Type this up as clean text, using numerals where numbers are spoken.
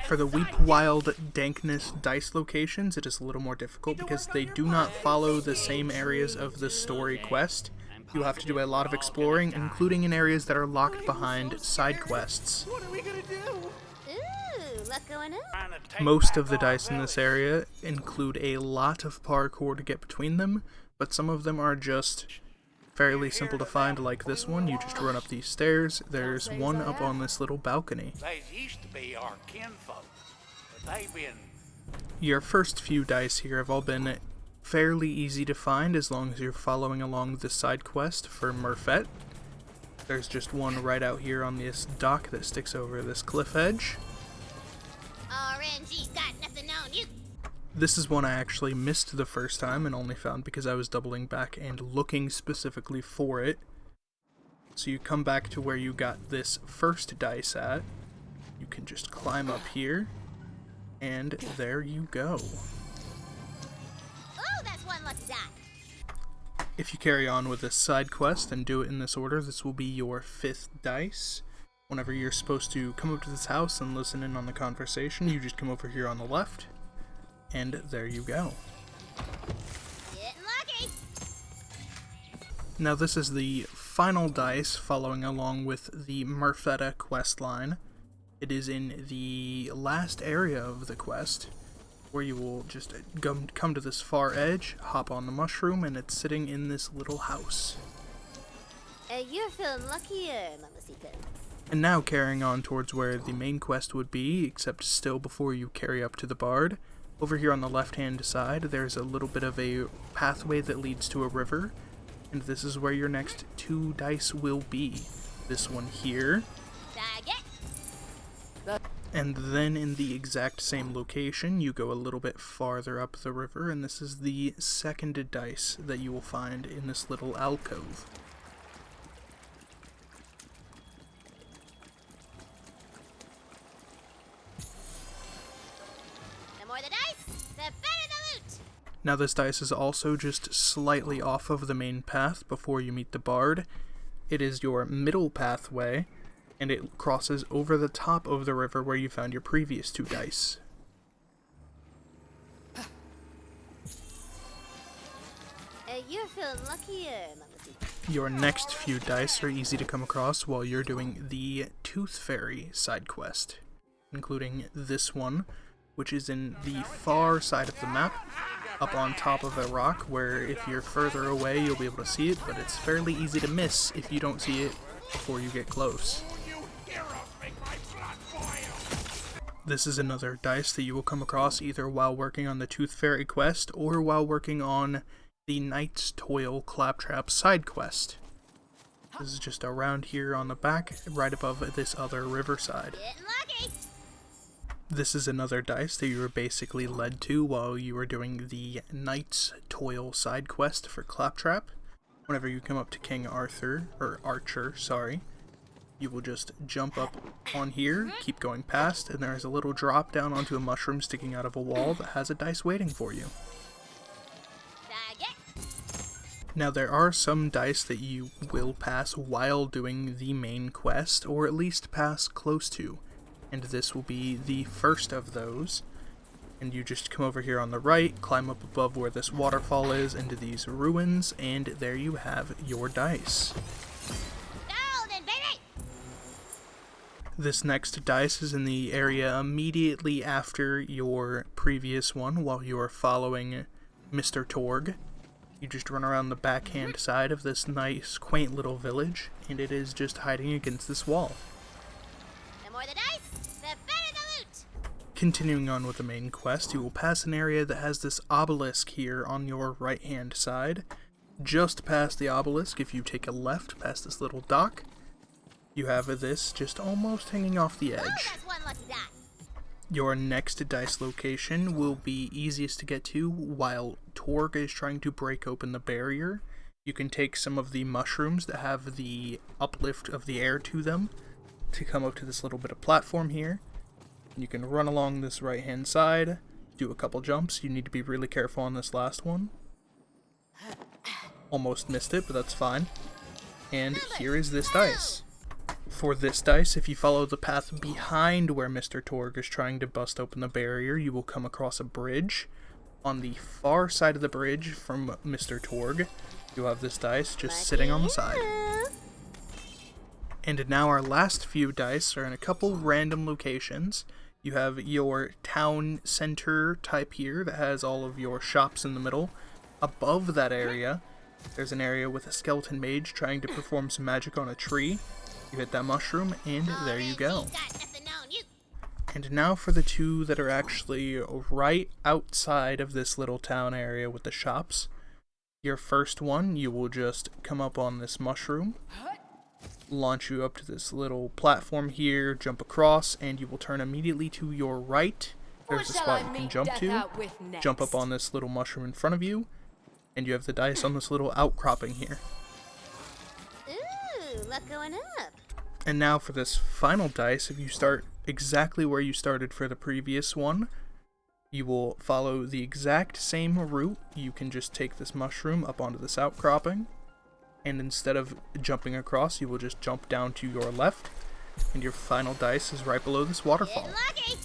For the Weepwild Dankness dice locations, it is a little more difficult because they do not follow the same areas of the story quest. You have to do a lot of exploring, including in areas that are locked behind side quests. What are we gonna do? Ooh, lot going on. Most of the dice in this area include a lot of parkour to get between them, but some of them are just fairly simple to find, like this one. You just run up these stairs. There's one up on this little balcony. They used to be our kinfolk, but they've been... Your first few dice here have all been fairly easy to find as long as you're following along the side quest for Murfett. There's just one right out here on this dock that sticks over this cliff edge. RNG's got nothing on you. This is one I actually missed the first time and only found because I was doubling back and looking specifically for it. So you come back to where you got this first dice at. You can just climb up here, and there you go. Oh, that's one lucky die. If you carry on with this side quest and do it in this order, this will be your 5th dice. Whenever you're supposed to come up to this house and listen in on the conversation, you just come over here on the left. And there you go. Getting lucky. Now this is the final dice following along with the Murfetta quest line. It is in the last area of the quest, where you will just come to this far edge, hop on the mushroom, and it's sitting in this little house. You're feeling luckier, Mamacita. And now carrying on towards where the main quest would be, except still before you carry up to the Bard. Over here on the left-hand side, there's a little bit of a pathway that leads to a river, and this is where your next 2 dice will be. This one here, and then in the exact same location, you go a little bit farther up the river, and this is the 2nd dice that you will find in this little alcove. Now this dice is also just slightly off of the main path before you meet the Bard. It is your middle pathway, and it crosses over the top of the river where you found your previous 2 dice. You're feeling luckier, Mamacita. Your next few dice are easy to come across while you're doing the Tooth Fairy side quest, including this one, which is in the far side of the map, up on top of a rock, where if you're further away you'll be able to see it, but it's fairly easy to miss if you don't see it before you get close. This is another dice that you will come across either while working on the Tooth Fairy quest or while working on the Knight's Toil Claptrap side quest. This is just around here on the back, right above this other riverside. Getting lucky. This is another dice that you were basically led to while you were doing the Knight's Toil side quest for Claptrap. Whenever you come up to King Arthur, or Archer, sorry, you will just jump up on here, keep going past, and there is a little drop down onto a mushroom sticking out of a wall that has a dice waiting for you. Now there are some dice that you will pass while doing the main quest, or at least pass close to. And this will be the first of those. And you just come over here on the right, climb up above where this waterfall is into these ruins, and there you have your dice. Golden, baby! This next dice is in the area immediately after your previous one while you are following Mr. Torg. You just run around the backhand side of this nice, quaint little village, and it is just hiding against this wall. The more the dice, the better the loot! Continuing on with the main quest, you will pass an area that has this obelisk here on your right-hand side. Just past the obelisk, if you take a left past this little dock, you have this just almost hanging off the edge. Oh, that's one lucky die. Your next dice location will be easiest to get to while Torg is trying to break open the barrier. You can take some of the mushrooms that have the uplift of the air to them to come up to this little bit of platform here. You can run along this right hand side, do a couple jumps. You need to be really careful on this last one. Almost missed it, but that's fine. And here is this dice. For this dice, if you follow the path behind where Mr. Torg is trying to bust open the barrier, you will come across a bridge. On the far side of the bridge from Mr. Torg, you'll have this dice just sitting on the side. And now our last few dice are in a couple random locations. You have your town center type here that has all of your shops in the middle. Above that area, there's an area with a skeleton mage trying to perform some magic on a tree. You hit that mushroom, and there you go. And now for the two that are actually right outside of this little town area with the shops. Your first one, you will just come up on this mushroom, launch you up to this little platform here, jump across, and you will turn immediately to your right. There's a spot you can jump to. Jump up on this little mushroom in front of you, and you have the dice on this little outcropping here. Ooh, luck going up. And now for this final dice, if you start exactly where you started for the previous one, you will follow the exact same route. You can just take this mushroom up onto this outcropping, and instead of jumping across, you will just jump down to your left, and your final dice is right below this waterfall. Get lucky!